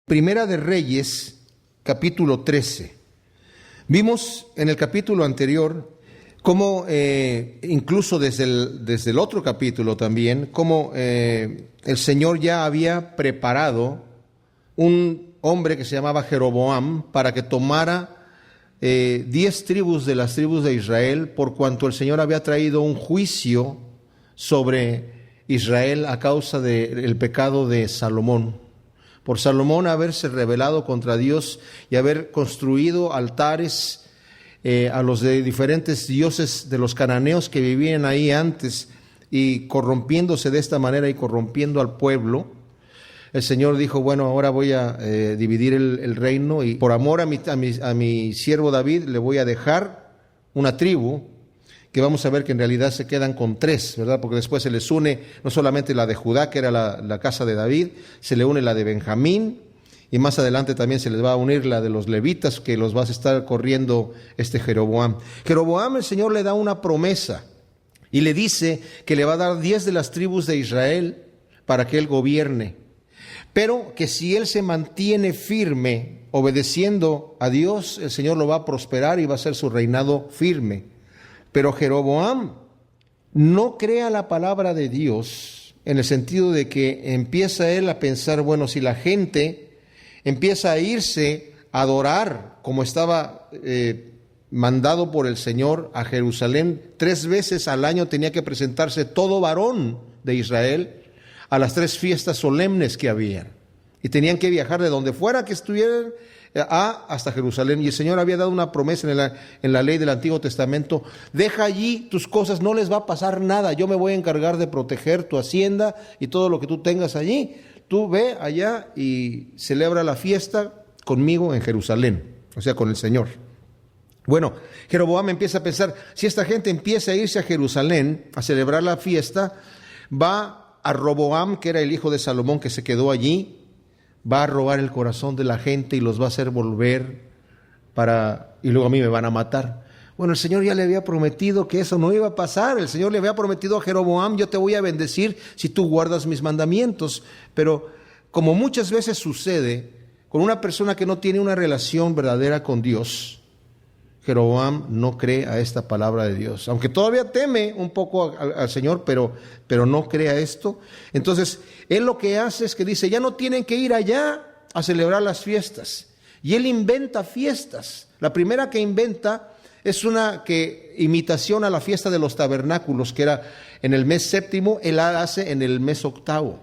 Primera de Reyes, capítulo 13. Vimos en el capítulo anterior cómo, incluso desde el otro capítulo también, cómo el Señor ya había preparado un hombre que se llamaba Jeroboam para que tomara 10 tribus de las tribus de Israel, por cuanto el Señor había traído un juicio sobre Israel a causa del pecado de Salomón. Por Salomón haberse rebelado contra Dios y haber construido altares a los de diferentes dioses de los cananeos que vivían ahí antes, y corrompiéndose de esta manera y corrompiendo al pueblo, el Señor dijo: bueno, ahora voy a dividir el reino, y por amor a mi siervo David le voy a dejar una tribu, que vamos a ver que en realidad se quedan con 3, ¿verdad? Porque después se les une no solamente la de Judá, que era la casa de David, se le une la de Benjamín, y más adelante también se les va a unir la de los levitas, que los va a estar corriendo Jeroboam. Jeroboam, el Señor le da una promesa y le dice que le va a dar 10 de las tribus de Israel para que él gobierne, pero que si él se mantiene firme obedeciendo a Dios, el Señor lo va a prosperar y va a ser su reinado firme. Pero Jeroboam no crea la palabra de Dios, en el sentido de que empieza él a pensar: bueno, si la gente empieza a irse a adorar como estaba mandado por el Señor a Jerusalén, 3 veces al año tenía que presentarse todo varón de Israel a las 3 fiestas solemnes que había, y tenían que viajar de donde fuera que estuvieran hasta Jerusalén. Y el Señor había dado una promesa en la ley del Antiguo Testamento: deja allí tus cosas, no les va a pasar nada, yo me voy a encargar de proteger tu hacienda y todo lo que tú tengas allí. Tú ve allá y celebra la fiesta conmigo en Jerusalén, o sea, con el Señor. Bueno, Jeroboam empieza a pensar: si esta gente empieza a irse a Jerusalén a celebrar la fiesta, va a Roboam, que era el hijo de Salomón, que se quedó allí, va a robar el corazón de la gente y los va a hacer volver y luego a mí me van a matar. Bueno, el Señor ya le había prometido que eso no iba a pasar. El Señor le había prometido a Jeroboam: yo te voy a bendecir si tú guardas mis mandamientos. Pero como muchas veces sucede con una persona que no tiene una relación verdadera con Dios, Jeroboam no cree a esta palabra de Dios, aunque todavía teme un poco al Señor, pero no cree a esto. Entonces, él lo que hace es que dice: ya no tienen que ir allá a celebrar las fiestas. Y él inventa fiestas. La primera que inventa es una imitación a la fiesta de los tabernáculos, que era en el mes 7, él la hace en el mes 8.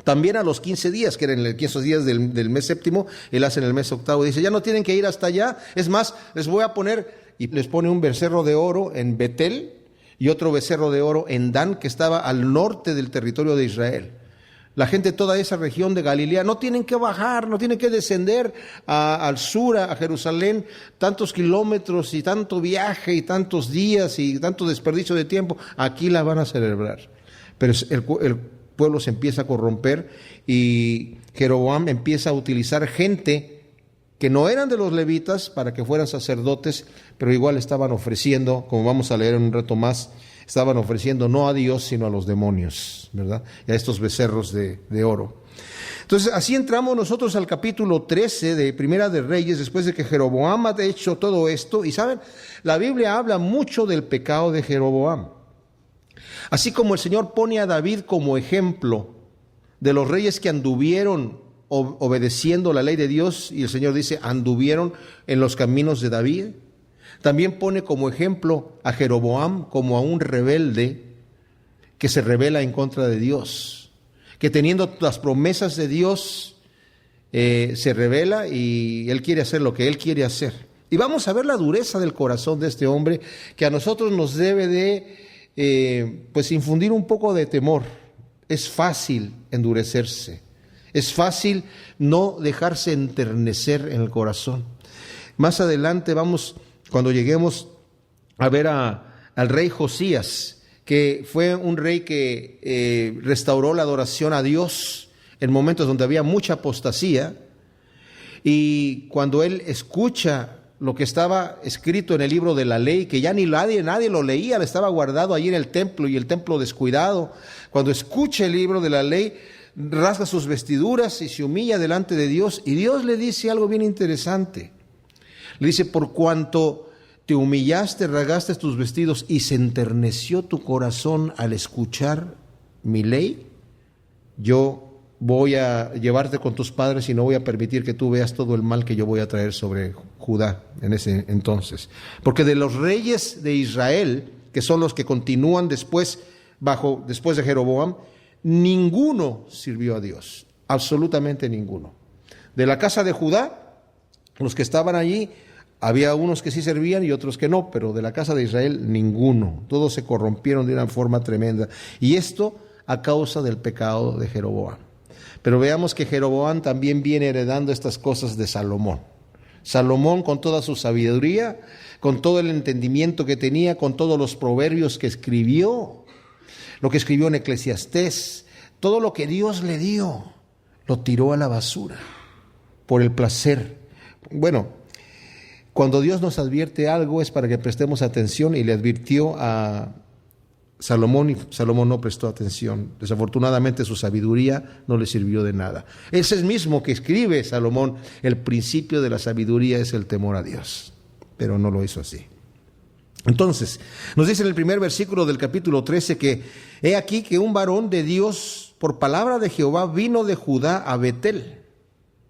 También a los 15 días, que eran los 15 días del mes 7, él hace en el mes 8. Dice: ya no tienen que ir hasta allá. Es más, les voy a poner, y les pone un becerro de oro en Betel y otro becerro de oro en Dan, que estaba al norte del territorio de Israel. La gente de toda esa región de Galilea no tienen que bajar, no tienen que descender al sur, a Jerusalén, tantos kilómetros y tanto viaje y tantos días y tanto desperdicio de tiempo. Aquí la van a celebrar. Pero el pueblo se empieza a corromper y Jeroboam empieza a utilizar gente que no eran de los levitas para que fueran sacerdotes, pero igual estaban ofreciendo, como vamos a leer en un rato más, estaban ofreciendo no a Dios sino a los demonios, ¿verdad? Y a estos becerros de oro. Entonces así entramos nosotros al capítulo 13 de Primera de Reyes, después de que Jeroboam ha hecho todo esto. Y saben, la Biblia habla mucho del pecado de Jeroboam. Así como el Señor pone a David como ejemplo de los reyes que anduvieron obedeciendo la ley de Dios, y el Señor dice: anduvieron en los caminos de David, también pone como ejemplo a Jeroboam como a un rebelde que se rebela en contra de Dios, que teniendo las promesas de Dios se rebela y él quiere hacer lo que él quiere hacer. Y vamos a ver la dureza del corazón de este hombre, que a nosotros nos debe de pues infundir un poco de temor. Es fácil endurecerse, es fácil no dejarse enternecer en el corazón. Más adelante cuando lleguemos a ver al rey Josías, que fue un rey que restauró la adoración a Dios en momentos donde había mucha apostasía, y cuando él escucha lo que estaba escrito en el libro de la ley, que ya nadie lo leía, estaba guardado allí en el templo, y el templo descuidado. Cuando escucha el libro de la ley, rasga sus vestiduras y se humilla delante de Dios. Y Dios le dice algo bien interesante. Le dice, por cuanto te humillaste, rasgaste tus vestidos y se enterneció tu corazón al escuchar mi ley, yo voy a llevarte con tus padres y no voy a permitir que tú veas todo el mal que yo voy a traer sobre Judá en ese entonces. Porque de los reyes de Israel, que son los que continúan después de Jeroboam, ninguno sirvió a Dios, absolutamente ninguno. De la casa de Judá, los que estaban allí, había unos que sí servían y otros que no, pero de la casa de Israel ninguno. Todos se corrompieron de una forma tremenda. Y esto a causa del pecado de Jeroboam. Pero veamos que Jeroboam también viene heredando estas cosas de Salomón. Salomón, con toda su sabiduría, con todo el entendimiento que tenía, con todos los proverbios que escribió, lo que escribió en Eclesiastés, todo lo que Dios le dio, lo tiró a la basura por el placer. Bueno, cuando Dios nos advierte algo es para que prestemos atención, y le advirtió a Salomón y Salomón no prestó atención. Desafortunadamente su sabiduría no le sirvió de nada. Ese es mismo que escribe Salomón, el principio de la sabiduría es el temor a Dios, pero no lo hizo así. Entonces, nos dice en el primer versículo del capítulo 13 que he aquí que un varón de Dios por palabra de Jehová vino de Judá a Betel,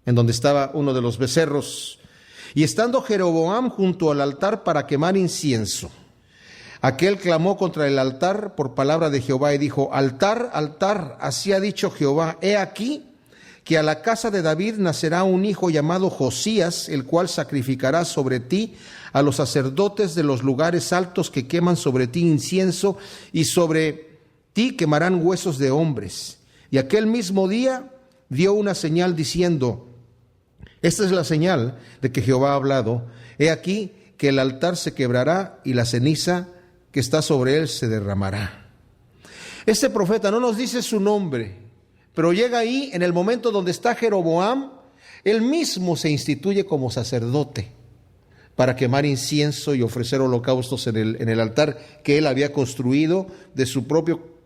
en donde estaba uno de los becerros, y estando Jeroboam junto al altar para quemar incienso, aquel clamó contra el altar por palabra de Jehová y dijo, altar, altar, así ha dicho Jehová, he aquí que a la casa de David nacerá un hijo llamado Josías, el cual sacrificará sobre ti a los sacerdotes de los lugares altos que queman sobre ti incienso, y sobre ti quemarán huesos de hombres. Y aquel mismo día dio una señal diciendo, esta es la señal de que Jehová ha hablado, he aquí que el altar se quebrará y la ceniza que está sobre él se derramará. Este profeta no nos dice su nombre, pero llega ahí en el momento donde está Jeroboam, él mismo se instituye como sacerdote para quemar incienso y ofrecer holocaustos en el altar que él había construido de su propio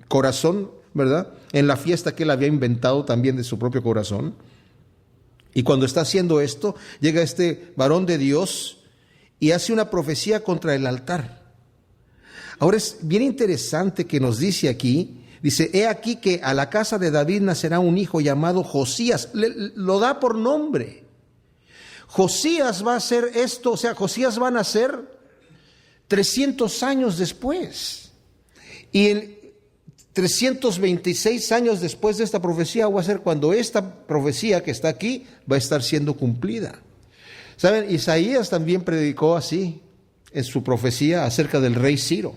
corazón, ¿verdad? En la fiesta que él había inventado también de su propio corazón. Y cuando está haciendo esto, llega este varón de Dios y hace una profecía contra el altar. Ahora es bien interesante que nos dice aquí, dice, he aquí que a la casa de David nacerá un hijo llamado Josías, lo da por nombre. Josías va a hacer esto, o sea, Josías va a nacer 300 años después. Y en 326 años después de esta profecía va a ser cuando esta profecía que está aquí va a estar siendo cumplida. ¿Saben? Isaías también predicó así en su profecía acerca del rey Ciro.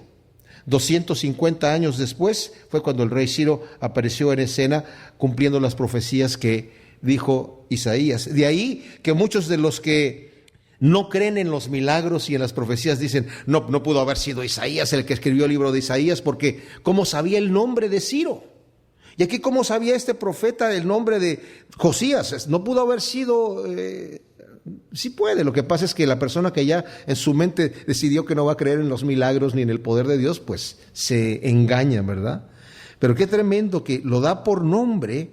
250 años después fue cuando el rey Ciro apareció en escena cumpliendo las profecías que dijo Isaías. De ahí que muchos de los que no creen en los milagros y en las profecías dicen, no pudo haber sido Isaías el que escribió el libro de Isaías, porque ¿cómo sabía el nombre de Ciro? Y aquí, ¿cómo sabía este profeta el nombre de Josías? No pudo haber sido... Sí puede, lo que pasa es que la persona que ya en su mente decidió que no va a creer en los milagros ni en el poder de Dios, pues se engaña, ¿verdad? Pero qué tremendo que lo da por nombre.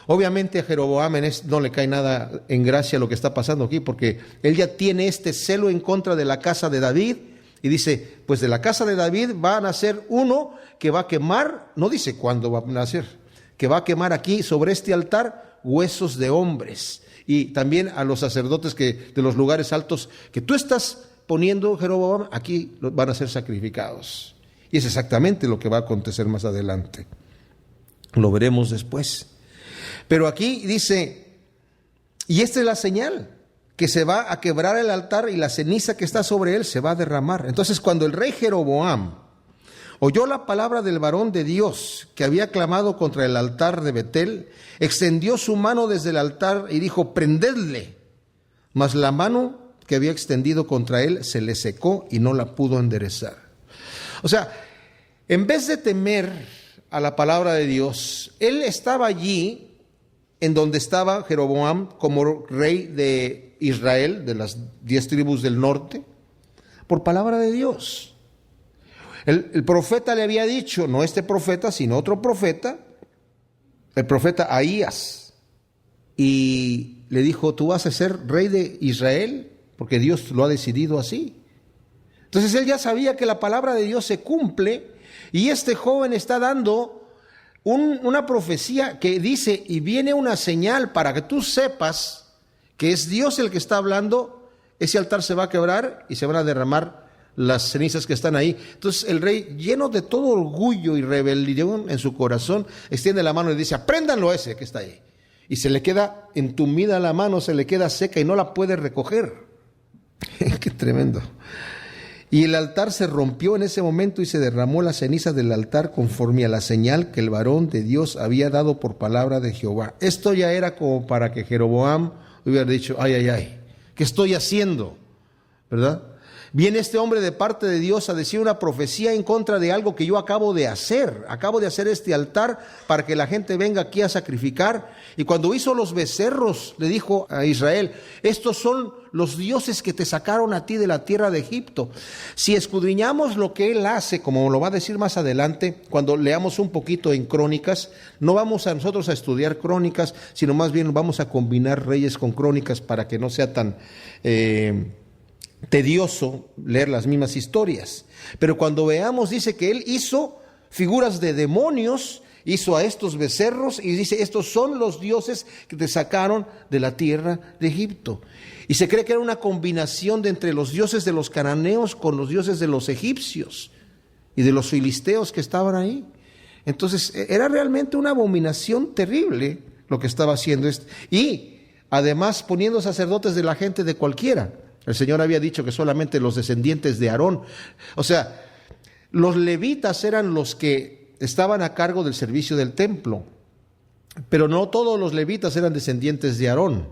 Obviamente a Jeroboam no le cae nada en gracia lo que está pasando aquí, porque él ya tiene este celo en contra de la casa de David, y dice, pues de la casa de David va a nacer uno que va a quemar, no dice cuándo va a nacer, que va a quemar aquí sobre este altar huesos de hombres. Y también a los sacerdotes de los lugares altos que tú estás poniendo, Jeroboam, aquí van a ser sacrificados. Y es exactamente lo que va a acontecer más adelante. Lo veremos después. Pero aquí dice, y esta es la señal, que se va a quebrar el altar y la ceniza que está sobre él se va a derramar. Entonces, cuando el rey Jeroboam oyó la palabra del varón de Dios que había clamado contra el altar de Betel, extendió su mano desde el altar y dijo, prendedle. Mas la mano que había extendido contra él se le secó y no la pudo enderezar. O sea, en vez de temer a la palabra de Dios, él estaba allí en donde estaba Jeroboam como rey de Israel, de las 10 tribus del norte, por palabra de Dios. El profeta le había dicho, no este profeta, sino otro profeta, el profeta Ahías y le dijo: tú vas a ser rey de Israel porque Dios lo ha decidido así. Entonces él ya sabía que la palabra de Dios se cumple, y este joven está dando una profecía que dice: y viene una señal para que tú sepas que es Dios el que está hablando. Ese altar se va a quebrar y se van a derramar las cenizas que están ahí. Entonces el rey, lleno de todo orgullo y rebelión en su corazón, extiende la mano y dice: apréndanlo ese que está ahí. Y se le queda entumida la mano, se le queda seca y no la puede recoger. Qué tremendo. Y el altar se rompió en ese momento y se derramó la ceniza del altar conforme a la señal que el varón de Dios había dado por palabra de Jehová. Esto ya era como para que Jeroboam hubiera dicho: ay, ay, ay, ¿qué estoy haciendo? ¿Verdad? Viene este hombre de parte de Dios a decir una profecía en contra de algo que yo acabo de hacer. Acabo de hacer este altar para que la gente venga aquí a sacrificar. Y cuando hizo los becerros, le dijo a Israel: estos son los dioses que te sacaron a ti de la tierra de Egipto. Si escudriñamos lo que él hace, como lo va a decir más adelante, cuando leamos un poquito en Crónicas, no vamos a nosotros a estudiar Crónicas, sino más bien vamos a combinar Reyes con Crónicas para que no sea tan tedioso leer las mismas historias. Pero cuando veamos, dice que él hizo figuras de demonios, hizo a estos becerros y dice: estos son los dioses que te sacaron de la tierra de Egipto. Y se cree que era una combinación de entre los dioses de los cananeos con los dioses de los egipcios y de los filisteos que estaban ahí. Entonces era realmente una abominación terrible lo que estaba haciendo. Y además poniendo sacerdotes de la gente de cualquiera. El Señor había dicho que solamente los descendientes de Aarón, o sea, los levitas eran los que estaban a cargo del servicio del templo, pero no todos los levitas eran descendientes de Aarón.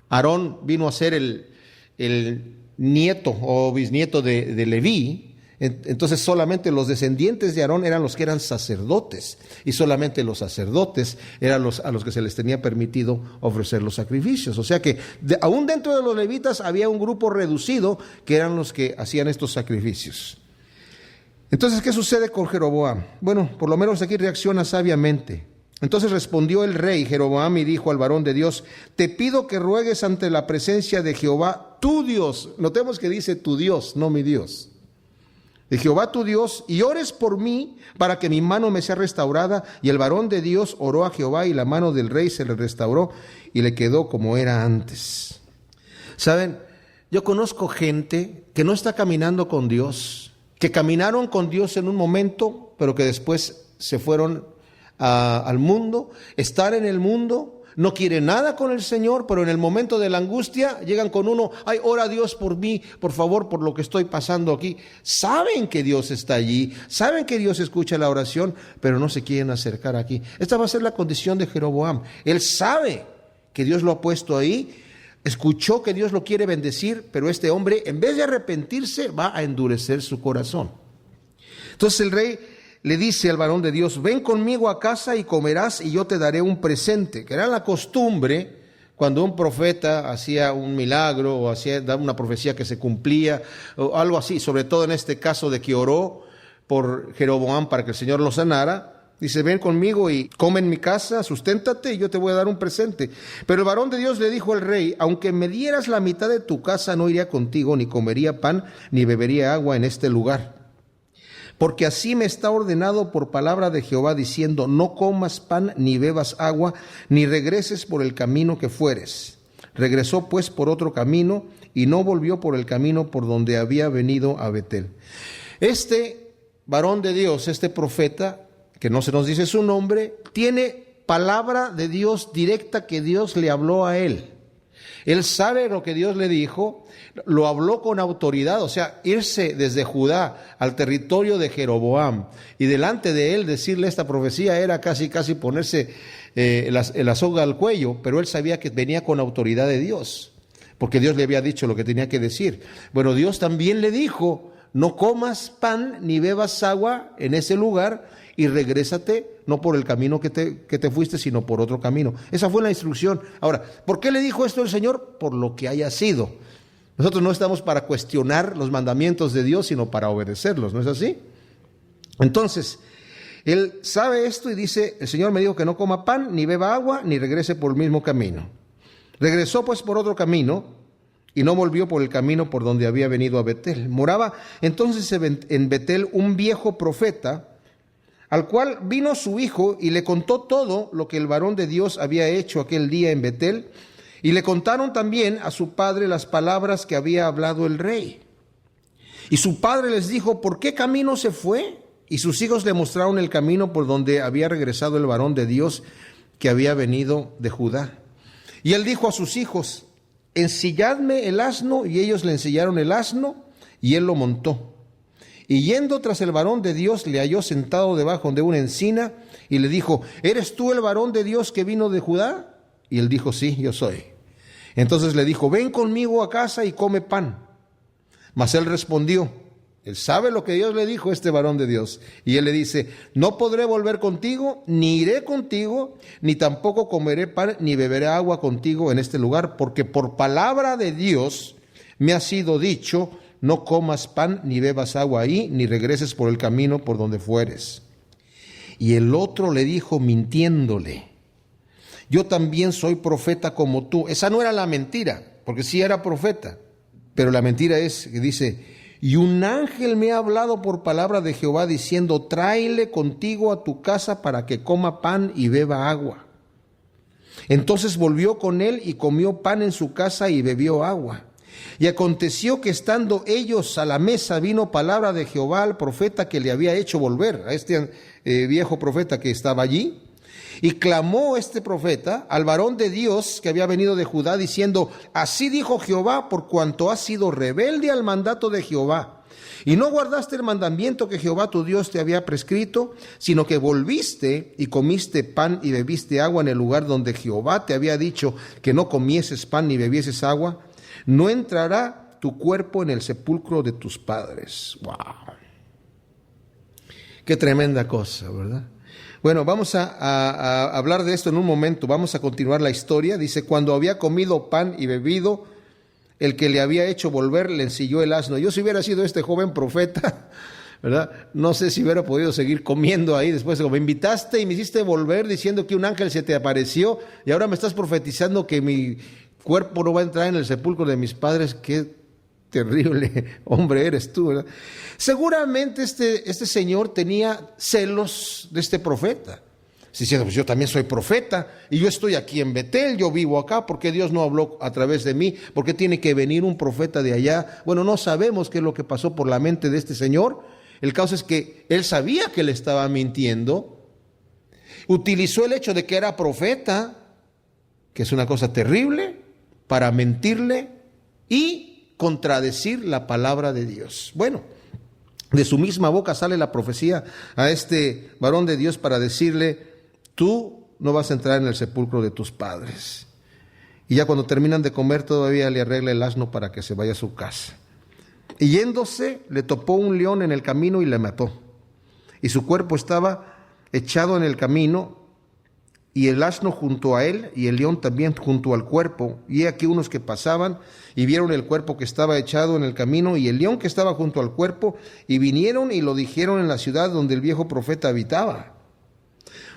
Aarón vino a ser el nieto o bisnieto de Leví. Entonces solamente los descendientes de Aarón eran los que eran sacerdotes, y solamente los sacerdotes eran a los que se les tenía permitido ofrecer los sacrificios. O sea que aún dentro de los levitas había un grupo reducido que eran los que hacían estos sacrificios. Entonces, ¿qué sucede con Jeroboam? Bueno, por lo menos aquí reacciona sabiamente. Entonces respondió el rey Jeroboam y dijo al varón de Dios: te pido que ruegues ante la presencia de Jehová tu Dios. Notemos que dice tu Dios, no mi Dios. De Jehová tu Dios, y ores por mí para que mi mano me sea restaurada. Y el varón de Dios oró a Jehová, y la mano del rey se le restauró y le quedó como era antes. ¿Saben? Yo conozco gente que no está caminando con Dios, que caminaron con Dios en un momento, pero que después se fueron al mundo, están en el mundo, no quieren nada con el Señor, pero en el momento de la angustia llegan con uno: ay, ora a Dios por mí, por favor, por lo que estoy pasando aquí. Saben que Dios está allí, saben que Dios escucha la oración, pero no se quieren acercar aquí. Esta va a ser la condición de Jeroboam. Él sabe que Dios lo ha puesto ahí, escuchó que Dios lo quiere bendecir, pero este hombre, en vez de arrepentirse, va a endurecer su corazón. Entonces el rey le dice al varón de Dios: ven conmigo a casa y comerás, y yo te daré un presente. Que era la costumbre cuando un profeta hacía un milagro o daba una profecía que se cumplía o algo así, sobre todo en este caso de que oró por Jeroboam para que el Señor lo sanara. Dice: ven conmigo y come en mi casa, susténtate, y yo te voy a dar un presente. Pero el varón de Dios le dijo al rey: aunque me dieras la mitad de tu casa, no iría contigo, ni comería pan, ni bebería agua en este lugar. Porque así me está ordenado por palabra de Jehová, diciendo: no comas pan, ni bebas agua, ni regreses por el camino que fueres. Regresó pues por otro camino, y no volvió por el camino por donde había venido a Betel. Este varón de Dios, este profeta, que no se nos dice su nombre, tiene palabra de Dios directa que Dios le habló a él. Él sabe lo que Dios le dijo, lo habló con autoridad. O sea, irse desde Judá al territorio de Jeroboam y delante de él decirle esta profecía era casi ponerse la soga al cuello, pero él sabía que venía con autoridad de Dios, porque Dios le había dicho lo que tenía que decir. Bueno, Dios también le dijo: no comas pan ni bebas agua en ese lugar, y regrésate, no por el camino que te fuiste, sino por otro camino. Esa fue la instrucción. Ahora, ¿por qué le dijo esto el Señor? Por lo que haya sido. Nosotros no estamos para cuestionar los mandamientos de Dios, sino para obedecerlos, ¿no es así? Entonces, Él sabe esto y dice, el Señor me dijo que no coma pan, ni beba agua, ni regrese por el mismo camino. Regresó pues por otro camino y no volvió por el camino por donde había venido a Betel. Moraba entonces en Betel un viejo profeta, al cual vino su hijo y le contó todo lo que el varón de Dios había hecho aquel día en Betel, y le contaron también a su padre las palabras que había hablado el rey. Y su padre les dijo, ¿por qué camino se fue? Y sus hijos le mostraron el camino por donde había regresado el varón de Dios que había venido de Judá. Y él dijo a sus hijos, ensilladme el asno, y ellos le ensillaron el asno, y él lo montó. Y yendo tras el varón de Dios, le halló sentado debajo de una encina, y le dijo, ¿eres tú el varón de Dios que vino de Judá? Y él dijo, sí, yo soy. Entonces le dijo, ven conmigo a casa y come pan. Mas él respondió, él sabe lo que Dios le dijo a este varón de Dios. Y él le dice, no podré volver contigo, ni iré contigo, ni tampoco comeré pan, ni beberé agua contigo en este lugar, porque por palabra de Dios me ha sido dicho, no comas pan, ni bebas agua ahí, ni regreses por el camino por donde fueres. Y el otro le dijo, mintiéndole, yo también soy profeta como tú. Esa no era la mentira, porque sí era profeta, pero la mentira es que dice, y un ángel me ha hablado por palabra de Jehová diciendo, tráele contigo a tu casa para que coma pan y beba agua. Entonces volvió con él y comió pan en su casa y bebió agua. Y aconteció que estando ellos a la mesa, vino palabra de Jehová al profeta que le había hecho volver, a este viejo profeta que estaba allí. Y clamó este profeta al varón de Dios que había venido de Judá, diciendo, así dijo Jehová, por cuanto has sido rebelde al mandato de Jehová, y no guardaste el mandamiento que Jehová tu Dios te había prescrito, sino que volviste y comiste pan y bebiste agua en el lugar donde Jehová te había dicho que no comieses pan ni bebieses agua, no entrará tu cuerpo en el sepulcro de tus padres. ¡Wow! Qué tremenda cosa, ¿verdad? Bueno, vamos a hablar de esto en un momento. Vamos a continuar la historia. Dice, cuando había comido pan y bebido, el que le había hecho volver le ensilló el asno. Yo si hubiera sido este joven profeta, ¿verdad? No sé si hubiera podido seguir comiendo ahí después de que me invitaste y me hiciste volver diciendo que un ángel se te apareció y ahora me estás profetizando que mi cuerpo no va a entrar en el sepulcro de mis padres. Qué terrible hombre eres tú, ¿verdad? Seguramente este señor tenía celos de este profeta, diciendo, pues yo también soy profeta y yo estoy aquí en Betel, yo vivo acá, ¿por qué Dios no habló a través de mí? ¿Por qué tiene que venir un profeta de allá? Bueno, no sabemos qué es lo que pasó por la mente de este señor. El caso es que él sabía que le estaba mintiendo, utilizó el hecho de que era profeta, que es una cosa terrible, para mentirle y contradecir la palabra de Dios. Bueno, de su misma boca sale la profecía a este varón de Dios para decirle, tú no vas a entrar en el sepulcro de tus padres. Y ya cuando terminan de comer todavía le arregla el asno para que se vaya a su casa. Y yéndose le topó un león en el camino y le mató. Y su cuerpo estaba echado en el camino, y el asno junto a él, y el león también junto al cuerpo. Y he aquí unos que pasaban, y vieron el cuerpo que estaba echado en el camino, y el león que estaba junto al cuerpo, y vinieron y lo dijeron en la ciudad donde el viejo profeta habitaba.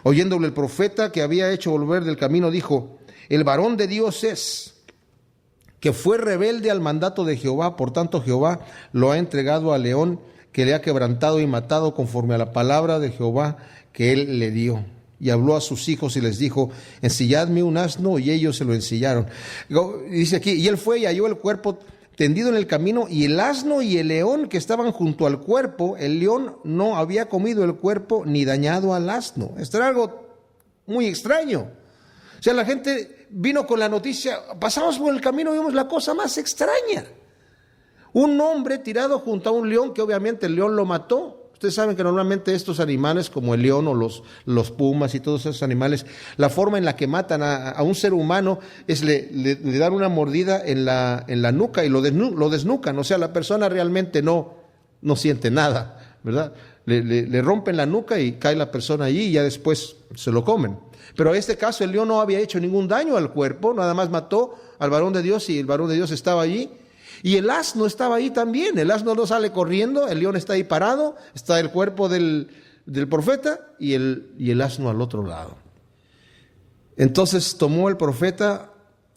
Oyéndole el profeta que había hecho volver del camino, dijo, el varón de Dios es, que fue rebelde al mandato de Jehová, por tanto Jehová lo ha entregado al león, que le ha quebrantado y matado conforme a la palabra de Jehová que él le dio. Y habló a sus hijos y les dijo, ensilladme un asno, y ellos se lo ensillaron. Dice aquí, y él fue y halló el cuerpo tendido en el camino, y el asno y el león que estaban junto al cuerpo, el león no había comido el cuerpo ni dañado al asno. Esto era algo muy extraño. O sea, la gente vino con la noticia, pasamos por el camino y vimos la cosa más extraña. Un hombre tirado junto a un león, que obviamente el león lo mató. Ustedes saben que normalmente estos animales, como el león o los pumas y todos esos animales, la forma en la que matan a un ser humano es le dan una mordida en la nuca y lo desnucan. O sea, la persona realmente no siente nada, ¿verdad? Le rompen la nuca y cae la persona allí y ya después se lo comen. Pero en este caso el león no había hecho ningún daño al cuerpo, nada más mató al varón de Dios y el varón de Dios estaba allí. Y el asno estaba ahí también, el asno no sale corriendo, el león está ahí parado, está el cuerpo del del profeta y el asno al otro lado. Entonces tomó el profeta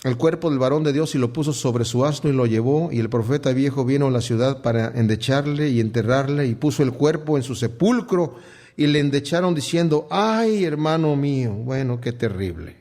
el cuerpo del varón de Dios y lo puso sobre su asno y lo llevó, y el profeta viejo vino a la ciudad para endecharle y enterrarle, y puso el cuerpo en su sepulcro y le endecharon diciendo: ay, hermano mío. Bueno, qué terrible.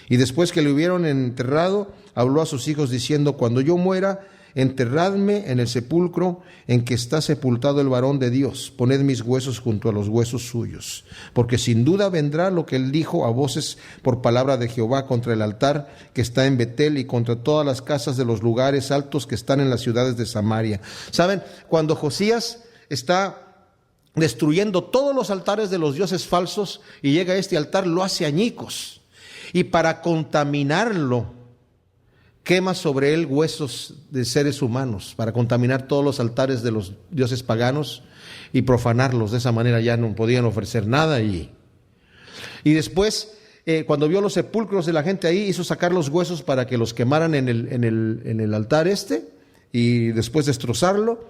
Y después que le hubieron enterrado, habló a sus hijos diciendo: cuando yo muera, enterradme en el sepulcro en que está sepultado el varón de Dios, poned mis huesos junto a los huesos suyos, porque sin duda vendrá lo que él dijo a voces por palabra de Jehová contra el altar que está en Betel y contra todas las casas de los lugares altos que están en las ciudades de Samaria. ¿Saben? Cuando Josías está destruyendo todos los altares de los dioses falsos y llega a este altar, lo hace añicos, y para contaminarlo quema sobre él huesos de seres humanos, para contaminar todos los altares de los dioses paganos y profanarlos. De esa manera ya no podían ofrecer nada allí. Y después, cuando vio los sepulcros de la gente ahí, hizo sacar los huesos para que los quemaran en el altar y después destrozarlo.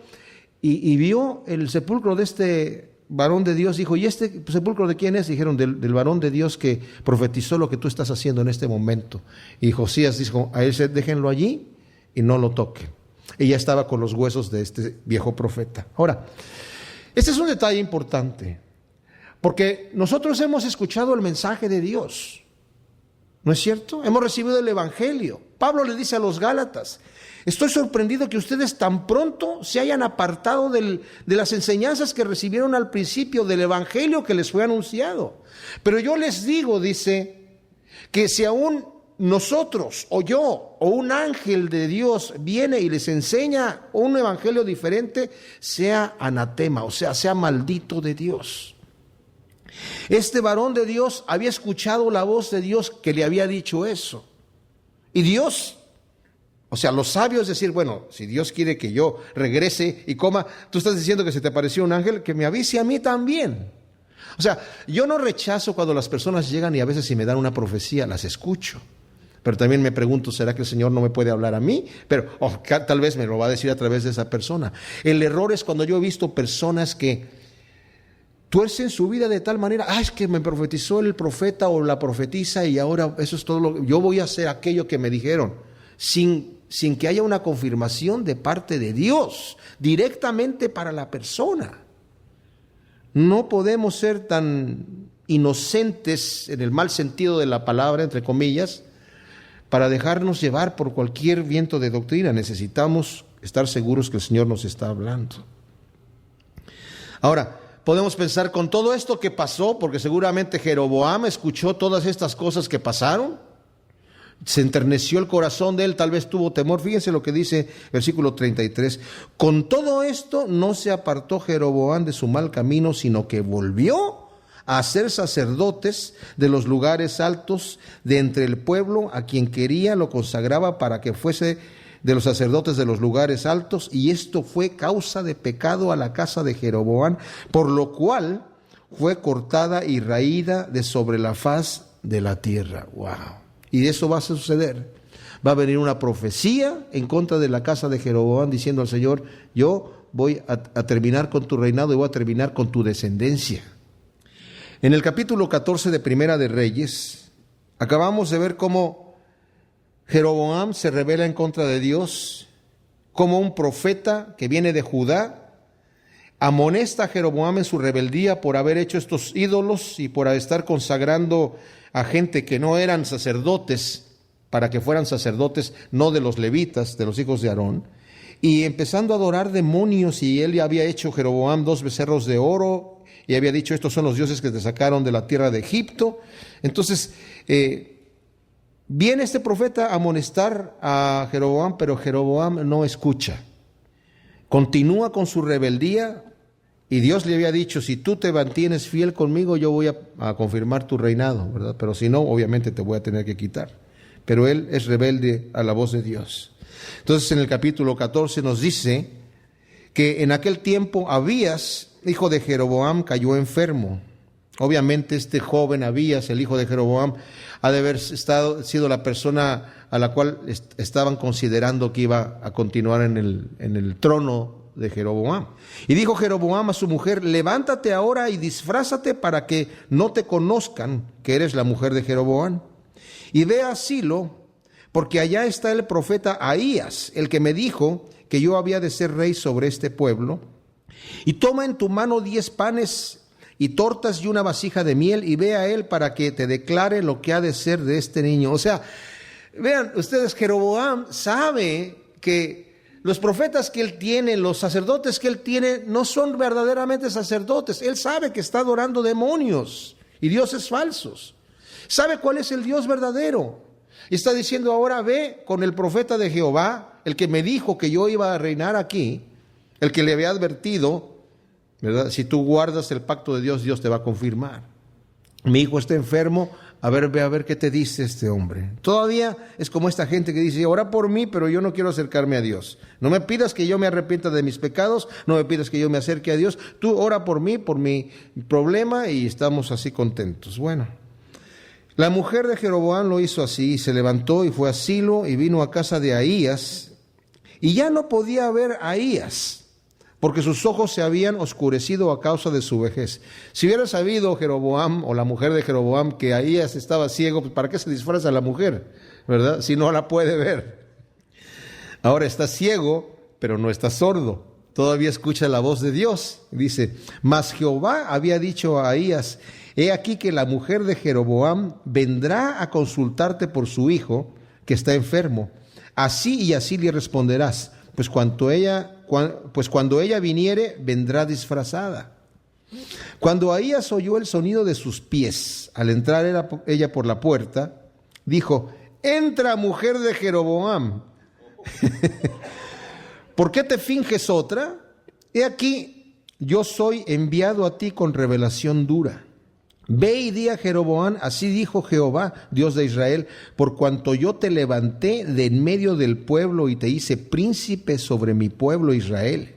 Y vio el sepulcro de este varón de Dios, dijo: ¿y este sepulcro de quién es? Dijeron: del varón de Dios que profetizó lo que tú estás haciendo en este momento. Y Josías dijo: a él déjenlo allí y no lo toquen. Y ya estaba con los huesos de este viejo profeta. Ahora, este es un detalle importante, porque nosotros hemos escuchado el mensaje de Dios, ¿no es cierto? Hemos recibido el evangelio. Pablo le dice a los Gálatas: estoy sorprendido que ustedes tan pronto se hayan apartado de las enseñanzas que recibieron al principio del evangelio que les fue anunciado. Pero yo les digo, dice, que si aún nosotros o yo o un ángel de Dios viene y les enseña un evangelio diferente, sea anatema, o sea maldito de Dios. Este varón de Dios había escuchado la voz de Dios que le había dicho eso. Y Dios, o sea, los sabios decir: bueno, si Dios quiere que yo regrese y coma, tú estás diciendo que se te apareció un ángel, que me avise a mí también. O sea, yo no rechazo cuando las personas llegan y a veces si me dan una profecía, las escucho. Pero también me pregunto: ¿será que el Señor no me puede hablar a mí? Pero tal vez me lo va a decir a través de esa persona. El error es cuando yo he visto personas que tuercen su vida de tal manera: es que me profetizó el profeta o la profetisa y ahora eso es todo yo voy a hacer aquello que me dijeron, sin que haya una confirmación de parte de Dios directamente para la persona. No podemos ser tan inocentes en el mal sentido de la palabra, entre comillas, para dejarnos llevar por cualquier viento de doctrina. Necesitamos estar seguros que el Señor nos está hablando. Ahora, podemos pensar, con todo esto que pasó, porque seguramente Jeroboam escuchó todas estas cosas que pasaron, se enterneció el corazón de él, tal vez tuvo temor. Fíjense lo que dice versículo 33. Con todo esto no se apartó Jeroboam de su mal camino, sino que volvió a ser sacerdotes de los lugares altos de entre el pueblo, a quien quería lo consagraba para que fuese de los sacerdotes de los lugares altos, y esto fue causa de pecado a la casa de Jeroboam, por lo cual fue cortada y raída de sobre la faz de la tierra. ¡Wow! Y eso va a suceder. Va a venir una profecía en contra de la casa de Jeroboam diciendo al Señor: yo voy a terminar con tu reinado y voy a terminar con tu descendencia. En el capítulo 14 de Primera de Reyes, acabamos de ver cómo Jeroboam se rebela en contra de Dios, como un profeta que viene de Judá amonesta a Jeroboam en su rebeldía por haber hecho estos ídolos y por estar consagrando a gente que no eran sacerdotes, para que fueran sacerdotes no de los levitas, de los hijos de Aarón, y empezando a adorar demonios. Y él había hecho, Jeroboam, 2 becerros de oro, y había dicho: estos son los dioses que te sacaron de la tierra de Egipto. Entonces viene este profeta a amonestar a Jeroboam, pero Jeroboam no escucha, continúa con su rebeldía. Y Dios le había dicho: si tú te mantienes fiel conmigo, yo voy a confirmar tu reinado, ¿verdad? Pero si no, obviamente te voy a tener que quitar. Pero él es rebelde a la voz de Dios. Entonces en el capítulo 14 nos dice que en aquel tiempo Abías, hijo de Jeroboam, cayó enfermo. Obviamente este joven Abías, el hijo de Jeroboam, ha de haber sido la persona a la cual estaban considerando que iba a continuar en el trono de Jeroboam. Y dijo Jeroboam a su mujer: levántate ahora y disfrázate para que no te conozcan que eres la mujer de Jeroboam. Y ve a Silo, porque allá está el profeta Ahías, el que me dijo que yo había de ser rey sobre este pueblo. Y toma en tu mano 10 panes y tortas y una vasija de miel, y ve a él para que te declare lo que ha de ser de este niño. O sea, vean ustedes, Jeroboam sabe que los profetas que él tiene, los sacerdotes que él tiene, no son verdaderamente sacerdotes. Él sabe que está adorando demonios y dioses falsos. Sabe cuál es el Dios verdadero. Y está diciendo: ahora ve con el profeta de Jehová, el que me dijo que yo iba a reinar aquí, el que le había advertido, ¿verdad? Si tú guardas el pacto de Dios, Dios te va a confirmar. Mi hijo está enfermo, ve a ver qué te dice este hombre. Todavía es como esta gente que dice: ora por mí, pero yo no quiero acercarme a Dios. No me pidas que yo me arrepienta de mis pecados, no me pidas que yo me acerque a Dios. Tú ora por mí, por mi problema, y estamos así contentos. Bueno, la mujer de Jeroboam lo hizo así, y se levantó y fue a Silo y vino a casa de Ahías, y ya no podía ver a Ahías, porque sus ojos se habían oscurecido a causa de su vejez. Si hubiera sabido Jeroboam o la mujer de Jeroboam que Ahías estaba ciego, pues ¿para qué se disfraza la mujer? ¿Verdad? Si no la puede ver. Ahora está ciego, pero no está sordo. Todavía escucha la voz de Dios. Dice: mas Jehová había dicho a Ahías: he aquí que la mujer de Jeroboam vendrá a consultarte por su hijo, que está enfermo. Así y así le responderás, pues cuando ella viniere, vendrá disfrazada. Cuando Ahías oyó el sonido de sus pies, al entrar ella por la puerta, dijo: entra, mujer de Jeroboam. ¿Por qué te finges otra? He aquí, yo soy enviado a ti con revelación dura. Ve y di a Jeroboam: así dijo Jehová, Dios de Israel, por cuanto yo te levanté de en medio del pueblo y te hice príncipe sobre mi pueblo Israel.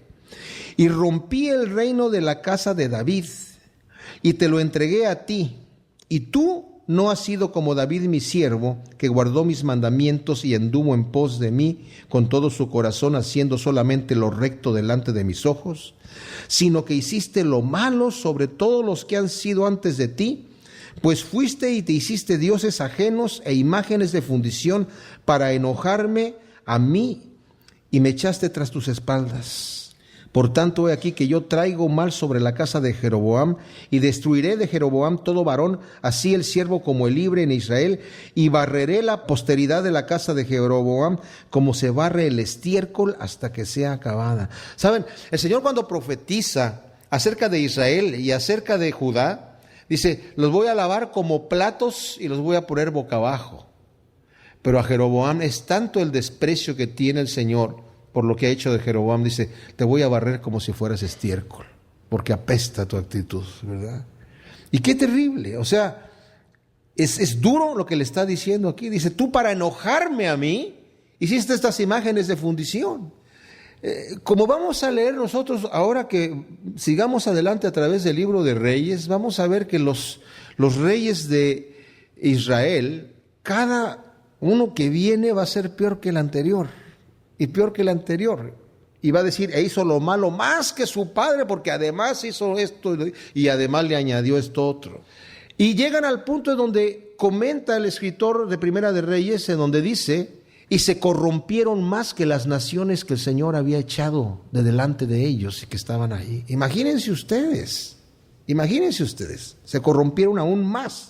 Y rompí el reino de la casa de David y te lo entregué a ti. Y tú no has sido como David mi siervo, que guardó mis mandamientos y anduvo en pos de mí con todo su corazón, haciendo solamente lo recto delante de mis ojos, sino que hiciste lo malo sobre todos los que han sido antes de ti, pues fuiste y te hiciste dioses ajenos e imágenes de fundición para enojarme a mí, y me echaste tras tus espaldas. Por tanto, he aquí que yo traigo mal sobre la casa de Jeroboam, y destruiré de Jeroboam todo varón, así el siervo como el libre en Israel, y barreré la posteridad de la casa de Jeroboam, como se barre el estiércol hasta que sea acabada. ¿Saben? El Señor, cuando profetiza acerca de Israel y acerca de Judá, dice: los voy a lavar como platos y los voy a poner boca abajo. Pero a Jeroboam es tanto el desprecio que tiene el Señor por lo que ha hecho de Jeroboam, dice: te voy a barrer como si fueras estiércol, porque apesta tu actitud, ¿verdad? Y qué terrible, o sea, es duro lo que le está diciendo aquí. Dice: tú para enojarme a mí, hiciste estas imágenes de fundición. Como vamos a leer nosotros ahora que sigamos adelante a través del libro de Reyes, vamos a ver que los reyes de Israel, cada uno que viene va a ser peor que el anterior. Y peor que el anterior. Y va a decir: e hizo lo malo más que su padre, porque además hizo esto y además le añadió esto otro. Y llegan al punto en donde comenta el escritor de Primera de Reyes, en donde dice: y se corrompieron más que las naciones que el Señor había echado de delante de ellos y que estaban ahí. Imagínense ustedes, se corrompieron aún más.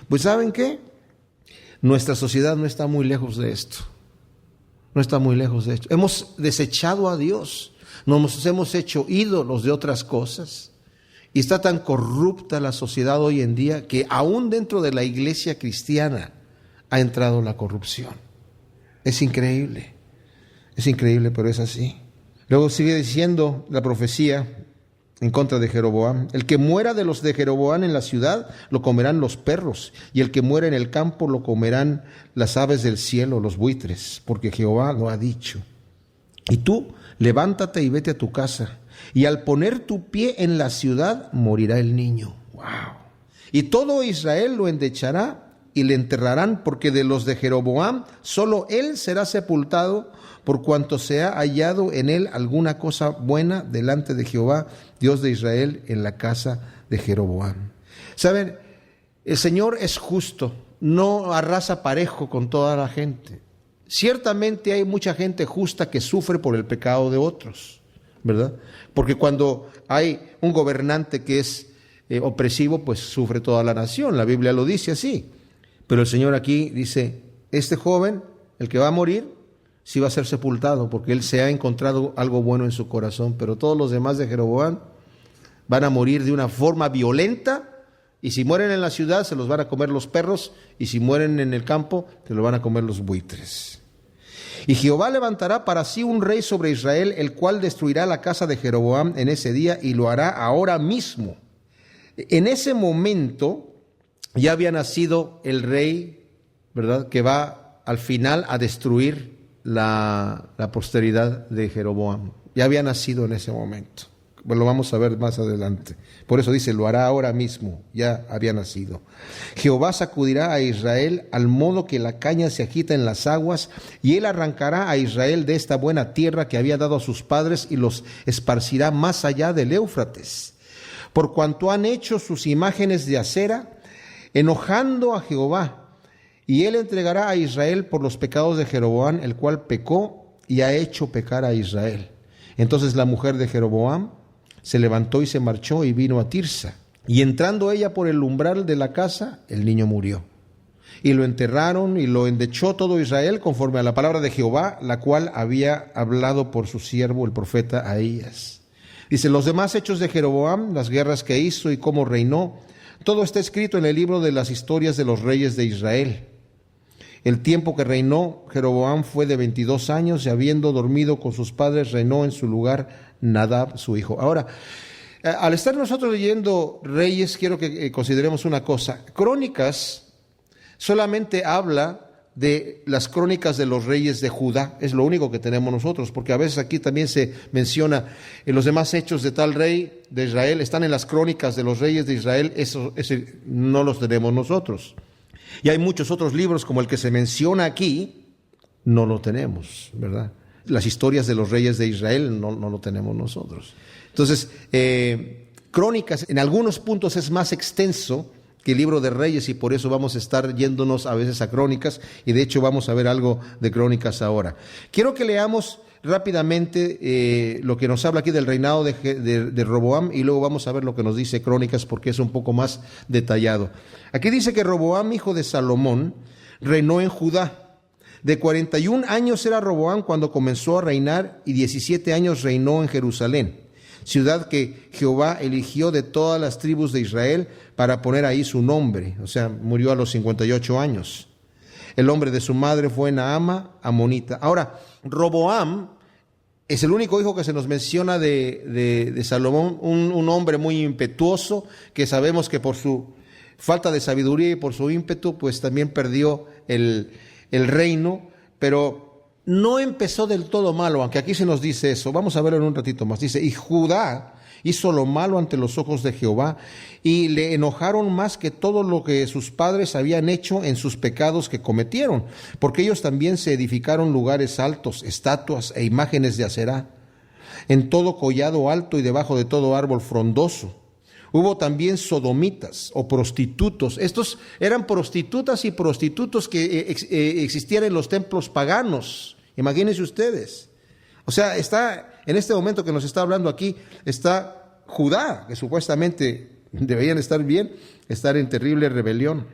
Pues ¿saben qué? Nuestra sociedad no está muy lejos de esto. No está muy lejos de esto. Hemos desechado a Dios, nos hemos hecho ídolos de otras cosas, y está tan corrupta la sociedad hoy en día que aún dentro de la iglesia cristiana ha entrado la corrupción. Es increíble, pero es así. Luego sigue diciendo la profecía en contra de Jeroboam: el que muera de los de Jeroboam en la ciudad, lo comerán los perros, y el que muera en el campo, lo comerán las aves del cielo, los buitres, porque Jehová lo ha dicho. Y tú, levántate y vete a tu casa, y al poner tu pie en la ciudad, morirá el niño. ¡Wow! Y todo Israel lo endechará y le enterrarán, porque de los de Jeroboam solo él será sepultado, por cuanto se ha hallado en él alguna cosa buena delante de Jehová, Dios de Israel, en la casa de Jeroboam. ¿Saben? El Señor es justo, no arrasa parejo con toda la gente. Ciertamente hay mucha gente justa que sufre por el pecado de otros, ¿verdad? Porque cuando hay un gobernante que es opresivo, pues sufre toda la nación. La Biblia lo dice así. Pero el Señor aquí dice, este joven, el que va a morir, sí va a ser sepultado, porque él se ha encontrado algo bueno en su corazón. Pero todos los demás de Jeroboam van a morir de una forma violenta, y si mueren en la ciudad se los van a comer los perros, y si mueren en el campo se los van a comer los buitres. Y Jehová levantará para sí un rey sobre Israel, el cual destruirá la casa de Jeroboam en ese día, y lo hará ahora mismo. En ese momento ya había nacido el rey, ¿verdad?, que va al final a destruir la posteridad de Jeroboam. Ya había nacido en ese momento. Bueno, lo vamos a ver más adelante. Por eso dice, lo hará ahora mismo, ya había nacido. Jehová sacudirá a Israel al modo que la caña se agita en las aguas, y él arrancará a Israel de esta buena tierra que había dado a sus padres, y los esparcirá más allá del Éufrates. Por cuanto han hecho sus imágenes de acera, enojando a Jehová, y él entregará a Israel por los pecados de Jeroboam, el cual pecó y ha hecho pecar a Israel. Entonces la mujer de Jeroboam se levantó y se marchó y vino a Tirsa. Y entrando ella por el umbral de la casa, el niño murió. Y lo enterraron y lo endechó todo Israel conforme a la palabra de Jehová, la cual había hablado por su siervo el profeta Ahías. Dice, los demás hechos de Jeroboam, las guerras que hizo y cómo reinó, todo está escrito en el libro de las historias de los reyes de Israel. El tiempo que reinó Jeroboam fue de 22 años, y habiendo dormido con sus padres, reinó en su lugar Nadab, su hijo. Ahora, al estar nosotros leyendo Reyes, quiero que consideremos una cosa. Crónicas solamente habla de las crónicas de los reyes de Judá, es lo único que tenemos nosotros, porque a veces aquí también se menciona los demás hechos de tal rey de Israel, están en las crónicas de los reyes de Israel, eso no los tenemos nosotros. Y hay muchos otros libros como el que se menciona aquí, no lo tenemos, ¿verdad? Las historias de los reyes de Israel no lo tenemos nosotros. Entonces, Crónicas en algunos puntos es más extenso que el libro de Reyes, y por eso vamos a estar yéndonos a veces a Crónicas, y de hecho vamos a ver algo de Crónicas ahora. Quiero que leamos rápidamente lo que nos habla aquí del reinado de Roboam, y luego vamos a ver lo que nos dice Crónicas, porque es un poco más detallado. Aquí dice que Roboam, hijo de Salomón, reinó en Judá. De 41 años era Roboam cuando comenzó a reinar, y 17 años reinó en Jerusalén, ciudad que Jehová eligió de todas las tribus de Israel para poner ahí su nombre. O sea, murió a los 58 años. El nombre de su madre fue Naama, amonita. Ahora, Roboam es el único hijo que se nos menciona de Salomón, un hombre muy impetuoso, que sabemos que por su falta de sabiduría y por su ímpetu, pues también perdió el reino, pero no empezó del todo malo, aunque aquí se nos dice eso. Vamos a verlo en un ratito más. Dice, y Judá hizo lo malo ante los ojos de Jehová, y le enojaron más que todo lo que sus padres habían hecho en sus pecados que cometieron, porque ellos también se edificaron lugares altos, estatuas e imágenes de Aserá, en todo collado alto y debajo de todo árbol frondoso. Hubo también sodomitas o prostitutos. Estos eran prostitutas y prostitutos que existían en los templos paganos. Imagínense ustedes. O sea, está en este momento que nos está hablando aquí, está Judá, que supuestamente deberían estar bien, estar en terrible rebelión.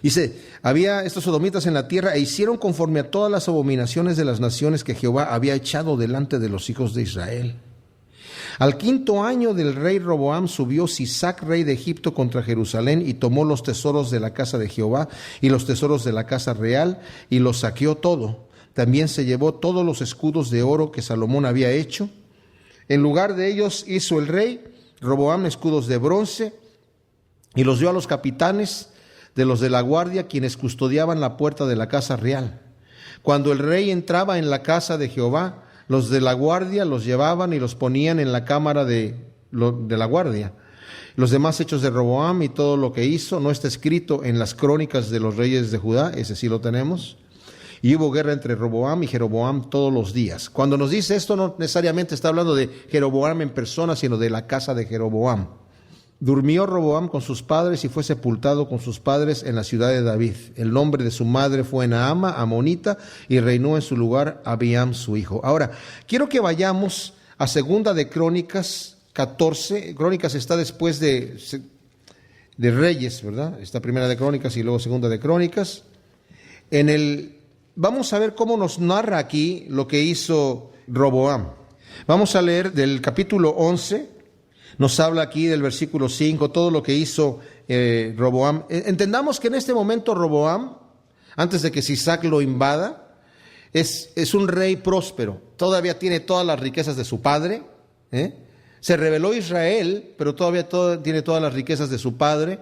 Dice, había estos sodomitas en la tierra, e hicieron conforme a todas las abominaciones de las naciones que Jehová había echado delante de los hijos de Israel. Al 5º año del rey Roboam subió Sisac, rey de Egipto, contra Jerusalén, y tomó los tesoros de la casa de Jehová y los tesoros de la casa real, y los saqueó todo. También se llevó todos los escudos de oro que Salomón había hecho. En lugar de ellos hizo el rey Roboam escudos de bronce, y los dio a los capitanes de los de la guardia, quienes custodiaban la puerta de la casa real. Cuando el rey entraba en la casa de Jehová, los de la guardia los llevaban y los ponían en la cámara de la guardia. Los demás hechos de Roboam y todo lo que hizo no está escrito en las crónicas de los reyes de Judá, ese sí lo tenemos. Y hubo guerra entre Roboam y Jeroboam todos los días. Cuando nos dice esto, no necesariamente está hablando de Jeroboam en persona, sino de la casa de Jeroboam. Durmió Roboam con sus padres y fue sepultado con sus padres en la ciudad de David. El nombre de su madre fue Naama, amonita, y reinó en su lugar Abiam, su hijo. Ahora, quiero que vayamos a Segunda de Crónicas 14. Crónicas está después de Reyes, ¿verdad? Está Primera de Crónicas y luego Segunda de Crónicas. Vamos a ver cómo nos narra aquí lo que hizo Roboam. Vamos a leer del capítulo 11. Nos habla aquí del versículo 5, todo lo que hizo Roboam. Entendamos que en este momento Roboam, antes de que Sisac lo invada, es un rey próspero. Todavía tiene todas las riquezas de su padre. Se rebeló Israel, pero todavía tiene todas las riquezas de su padre.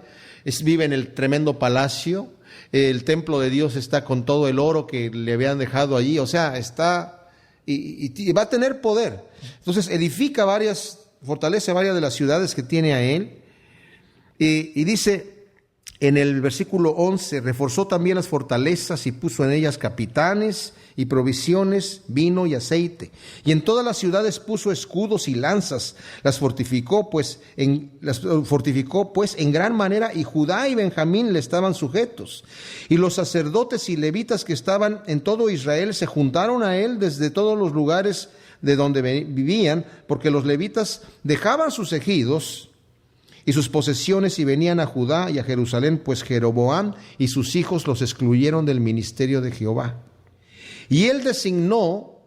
Vive en el tremendo palacio. El templo de Dios está con todo el oro que le habían dejado allí. O sea, está y va a tener poder. Entonces fortalece varias de las ciudades que tiene a él, y dice en el versículo 11, reforzó también las fortalezas y puso en ellas capitanes y provisiones, vino y aceite, y en todas las ciudades puso escudos y lanzas, las fortificó pues en gran manera, y Judá y Benjamín le estaban sujetos, y los sacerdotes y levitas que estaban en todo Israel se juntaron a él desde todos los lugares de donde vivían, porque los levitas dejaban sus ejidos y sus posesiones y venían a Judá y a Jerusalén, pues Jeroboam y sus hijos los excluyeron del ministerio de Jehová. Y él designó,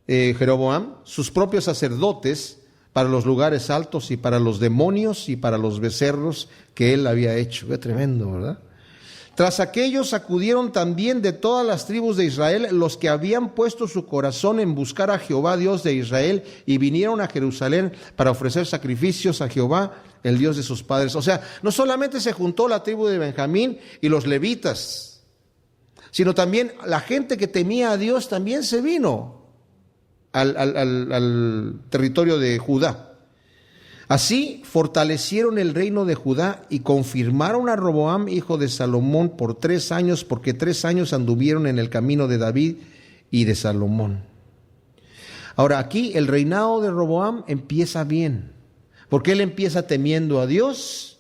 Jeroboam, sus propios sacerdotes para los lugares altos y para los demonios y para los becerros que él había hecho. Qué tremendo, ¿verdad? Tras aquellos acudieron también de todas las tribus de Israel los que habían puesto su corazón en buscar a Jehová, Dios de Israel, y vinieron a Jerusalén para ofrecer sacrificios a Jehová, el Dios de sus padres. O sea, no solamente se juntó la tribu de Benjamín y los levitas, sino también la gente que temía a Dios también se vino al territorio de Judá. Así fortalecieron el reino de Judá y confirmaron a Roboam, hijo de Salomón, por 3 años, porque 3 años anduvieron en el camino de David y de Salomón. Ahora, aquí el reinado de Roboam empieza bien, porque él empieza temiendo a Dios,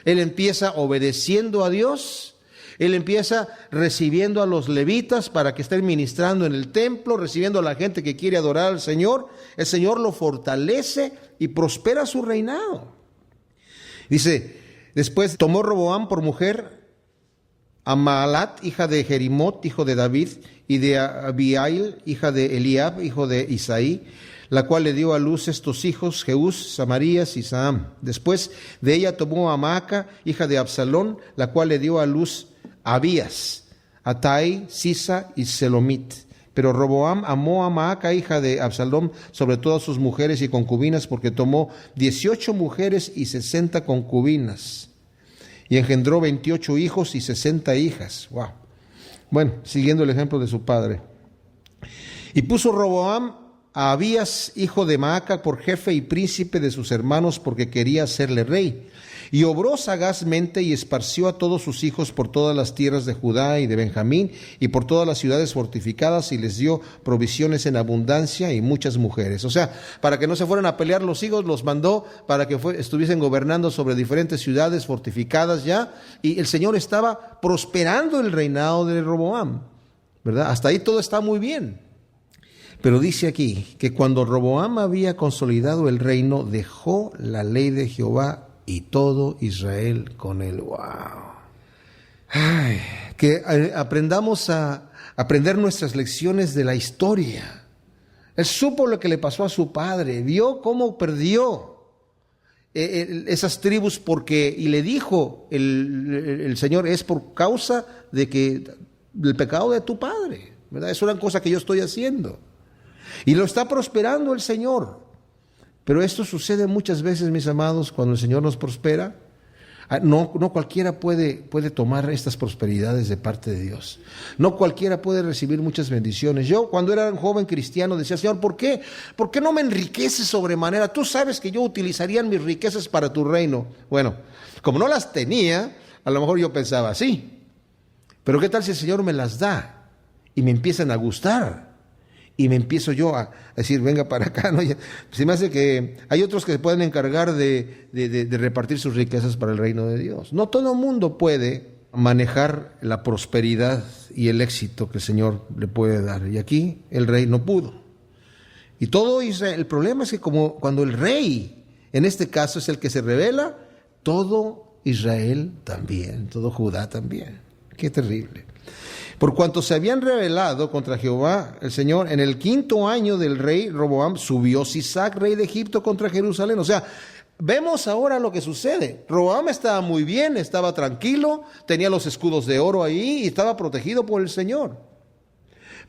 él empieza obedeciendo a Dios, él empieza recibiendo a los levitas para que estén ministrando en el templo, recibiendo a la gente que quiere adorar al Señor. El Señor lo fortalece y prospera su reinado. Dice, después tomó Roboam por mujer a Maalat, hija de Jerimot, hijo de David, y de Abiail, hija de Eliab, hijo de Isaí, la cual le dio a luz estos hijos, Jeús, Samarías y Saam. Después de ella tomó a Maaca, hija de Absalón, la cual le dio a luz Abías, Atai, Sisa y Selomit. Pero Roboam amó a Maaca, hija de Absalón, sobre todas sus mujeres y concubinas, porque tomó 18 mujeres y 60 concubinas. Y engendró 28 hijos y 60 hijas. Wow. Bueno, siguiendo el ejemplo de su padre. Y puso Roboam a Abías, hijo de Maaca, por jefe y príncipe de sus hermanos, porque quería hacerle rey. Y obró sagazmente y esparció a todos sus hijos por todas las tierras de Judá y de Benjamín y por todas las ciudades fortificadas, y les dio provisiones en abundancia y muchas mujeres. O sea, para que no se fueran a pelear los hijos, los mandó para que estuviesen gobernando sobre diferentes ciudades fortificadas ya, y el Señor estaba prosperando el reinado de Roboam, ¿verdad? Hasta ahí todo está muy bien. Pero dice aquí que cuando Roboam había consolidado el reino, dejó la ley de Jehová y todo Israel con él. ¡Wow! Ay, que aprendamos a aprender nuestras lecciones de la historia. Él supo lo que le pasó a su padre, vio cómo perdió esas tribus, y le dijo el Señor, es por causa del pecado de tu padre, ¿verdad? Es una cosa que yo estoy haciendo. Y lo está prosperando el Señor. Pero esto sucede muchas veces, mis amados, cuando el Señor nos prospera. No cualquiera puede tomar estas prosperidades de parte de Dios. No cualquiera puede recibir muchas bendiciones. Yo cuando era un joven cristiano decía, Señor, ¿por qué? ¿Por qué no me enriqueces sobremanera? Tú sabes que yo utilizaría mis riquezas para tu reino. Bueno, como no las tenía, a lo mejor yo pensaba así. Pero ¿qué tal si el Señor me las da y me empiezan a gustar? Y me empiezo yo a decir, venga para acá, ¿no? Se me hace que hay otros que se pueden encargar de repartir sus riquezas para el reino de Dios. No todo el mundo puede manejar la prosperidad y el éxito que el Señor le puede dar. Y aquí el rey no pudo. Y todo Israel, el problema es que como cuando el rey, en este caso es el que se revela, todo Israel también, todo Judá también. Qué terrible. Por cuanto se habían rebelado contra Jehová, el Señor, en el 5º año del rey Roboam, subió Sisac, rey de Egipto, contra Jerusalén. O sea, vemos ahora lo que sucede. Roboam estaba muy bien, estaba tranquilo, tenía los escudos de oro ahí y estaba protegido por el Señor.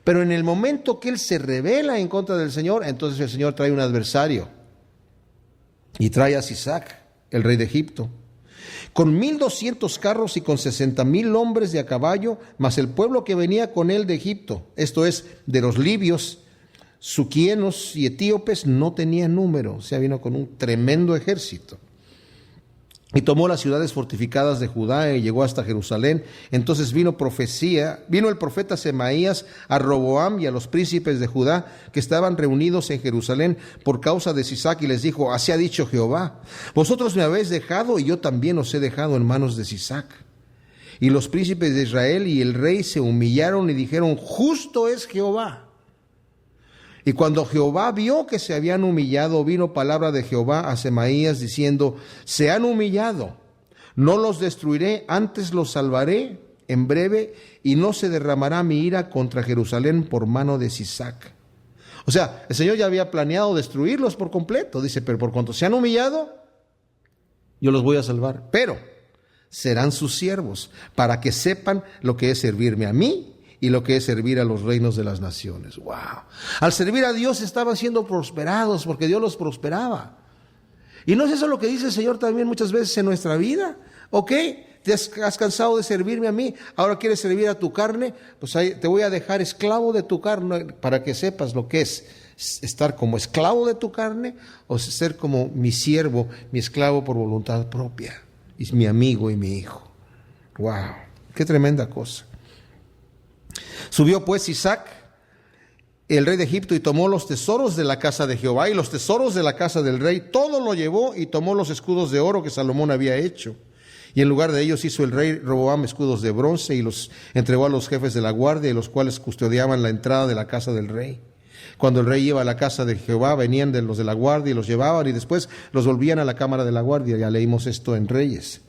Pero en el momento que él se rebela en contra del Señor, entonces el Señor trae un adversario. Y trae a Sisac, el rey de Egipto, con 1,200 carros y con 60,000 hombres de a caballo, más el pueblo que venía con él de Egipto, esto es, de los libios, suquienos y etíopes, no tenía número, o sea, vino con un tremendo ejército. Y tomó las ciudades fortificadas de Judá y llegó hasta Jerusalén. Entonces vino el profeta Semaías a Roboam y a los príncipes de Judá que estaban reunidos en Jerusalén por causa de Sisac, y les dijo, así ha dicho Jehová, vosotros me habéis dejado y yo también os he dejado en manos de Sisac. Y los príncipes de Israel y el rey se humillaron y dijeron, justo es Jehová. Y cuando Jehová vio que se habían humillado, vino palabra de Jehová a Semaías diciendo, se han humillado, no los destruiré, antes los salvaré en breve, y no se derramará mi ira contra Jerusalén por mano de Sisac. O sea, el Señor ya había planeado destruirlos por completo. Dice, pero por cuanto se han humillado, yo los voy a salvar. Pero serán sus siervos, para que sepan lo que es servirme a mí y lo que es servir a los reinos de las naciones. ¡Wow! Al servir a Dios estaban siendo prosperados porque Dios los prosperaba. ¿Y no es eso lo que dice el Señor también muchas veces en nuestra vida? ¿Ok? ¿Te has cansado de servirme a mí? ¿Ahora quieres servir a tu carne? Pues ahí te voy a dejar esclavo de tu carne para que sepas lo que es estar como esclavo de tu carne o ser como mi siervo, mi esclavo por voluntad propia. Y mi amigo y mi hijo. ¡Wow! ¡Qué tremenda cosa! Subió pues Sisac, el rey de Egipto, y tomó los tesoros de la casa de Jehová y los tesoros de la casa del rey, todo lo llevó, y tomó los escudos de oro que Salomón había hecho. Y en lugar de ellos hizo el rey Roboam escudos de bronce y los entregó a los jefes de la guardia, los cuales custodiaban la entrada de la casa del rey. Cuando el rey iba a la casa de Jehová, venían de los de la guardia y los llevaban, y después los volvían a la cámara de la guardia. Ya leímos esto en Reyes.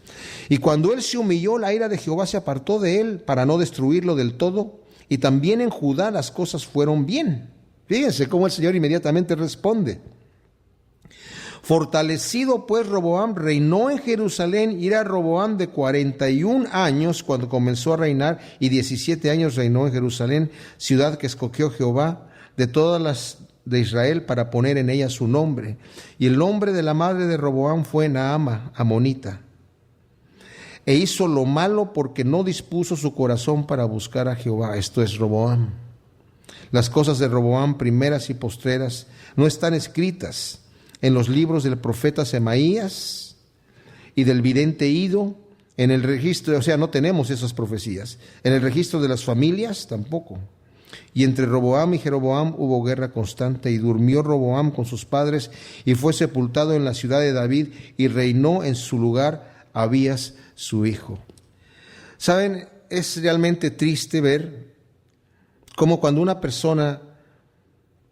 Y cuando él se humilló, la ira de Jehová se apartó de él para no destruirlo del todo. Y también en Judá las cosas fueron bien. Fíjense cómo el Señor inmediatamente responde. Fortalecido pues Roboam, reinó en Jerusalén, y era Roboam de 41 años cuando comenzó a reinar, y 17 años reinó en Jerusalén, ciudad que escogió Jehová de todas las de Israel para poner en ella su nombre. Y el nombre de la madre de Roboam fue Naama, amonita. E hizo lo malo porque no dispuso su corazón para buscar a Jehová. Esto es Roboam. Las cosas de Roboam, primeras y postreras, no están escritas en los libros del profeta Semaías y del vidente Ido, en el registro, o sea, no tenemos esas profecías. En el registro de las familias tampoco. Y entre Roboam y Jeroboam hubo guerra constante, y durmió Roboam con sus padres, y fue sepultado en la ciudad de David, y reinó en su lugar Abías, su hijo. ¿Saben? Es realmente triste ver cómo cuando una persona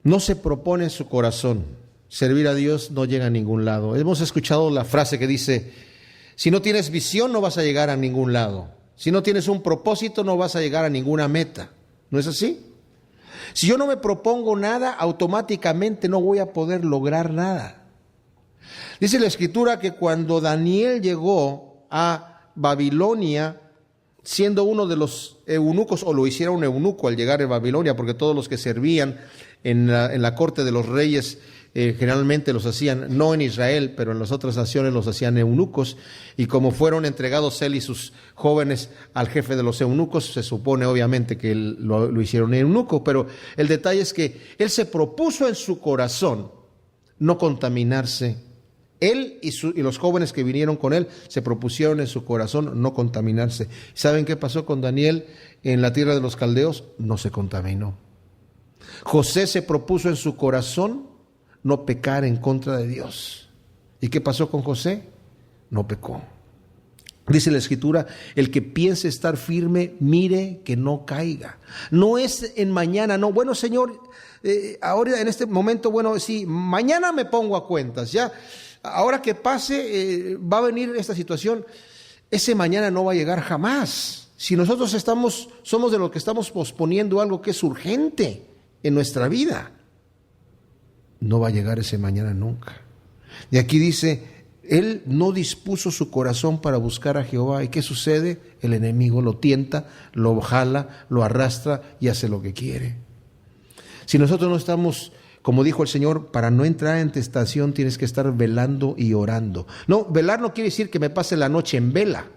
no se propone en su corazón servir a Dios, no llega a ningún lado. Hemos escuchado la frase que dice, si no tienes visión no vas a llegar a ningún lado. Si no tienes un propósito no vas a llegar a ninguna meta. ¿No es así? Si yo no me propongo nada, automáticamente no voy a poder lograr nada. Dice la Escritura que cuando Daniel llegó a Babilonia, siendo uno de los eunucos, o lo hiciera un eunuco al llegar a Babilonia, porque todos los que servían en la corte de los reyes generalmente los hacían, no en Israel, pero en las otras naciones los hacían eunucos, y como fueron entregados él y sus jóvenes al jefe de los eunucos, se supone obviamente que lo hicieron eunuco, pero el detalle es que él se propuso en su corazón no contaminarse. Él y los jóvenes que vinieron con él se propusieron en su corazón no contaminarse. ¿Saben qué pasó con Daniel en la tierra de los caldeos? No se contaminó. José se propuso en su corazón no pecar en contra de Dios. ¿Y qué pasó con José? No pecó. Dice la Escritura, el que piense estar firme, mire que no caiga. No es en mañana, no, bueno Señor, ahora en este momento, bueno, sí, mañana me pongo a cuentas, ya. Ahora que pase, va a venir esta situación, ese mañana no va a llegar jamás. Si nosotros somos de los que estamos posponiendo algo que es urgente en nuestra vida, no va a llegar ese mañana nunca. Y aquí dice, él no dispuso su corazón para buscar a Jehová. ¿Y qué sucede? El enemigo lo tienta, lo jala, lo arrastra y hace lo que quiere. Si nosotros no estamos, como dijo el Señor, para no entrar en tentación tienes que estar velando y orando. No, velar no quiere decir que me pase la noche en vela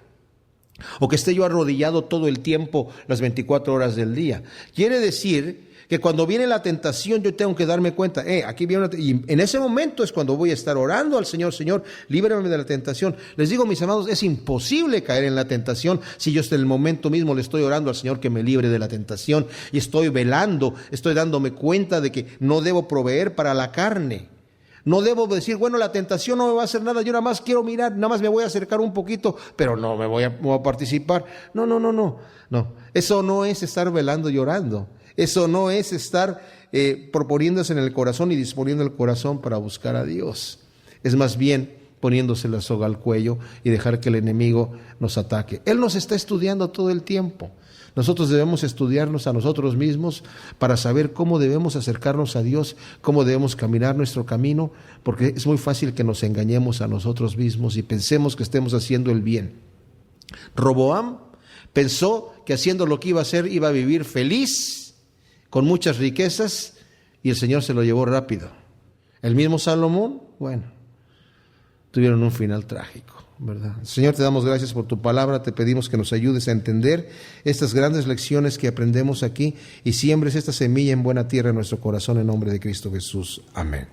o que esté yo arrodillado todo el tiempo, las 24 horas del día. Quiere decir que cuando viene la tentación yo tengo que darme cuenta, aquí viene y en ese momento es cuando voy a estar orando al Señor, Señor, líbrame de la tentación. Les digo, mis amados, es imposible caer en la tentación si yo hasta el momento mismo le estoy orando al Señor que me libre de la tentación y estoy velando, estoy dándome cuenta de que no debo proveer para la carne. No debo decir, bueno, la tentación no me va a hacer nada, yo nada más quiero mirar, nada más me voy a acercar un poquito, pero no me voy a participar. No. Eso no es estar velando y orando. Eso no es estar proponiéndose en el corazón y disponiendo el corazón para buscar a Dios. Es más bien poniéndose la soga al cuello y dejar que el enemigo nos ataque. Él nos está estudiando todo el tiempo. Nosotros debemos estudiarnos a nosotros mismos para saber cómo debemos acercarnos a Dios, cómo debemos caminar nuestro camino, porque es muy fácil que nos engañemos a nosotros mismos y pensemos que estemos haciendo el bien. Roboam pensó que haciendo lo que iba a hacer iba a vivir feliz, con muchas riquezas, y el Señor se lo llevó rápido. El mismo Salomón, bueno, tuvieron un final trágico, ¿verdad? Señor, te damos gracias por tu palabra, te pedimos que nos ayudes a entender estas grandes lecciones que aprendemos aquí y siembres esta semilla en buena tierra en nuestro corazón en nombre de Cristo Jesús. Amén.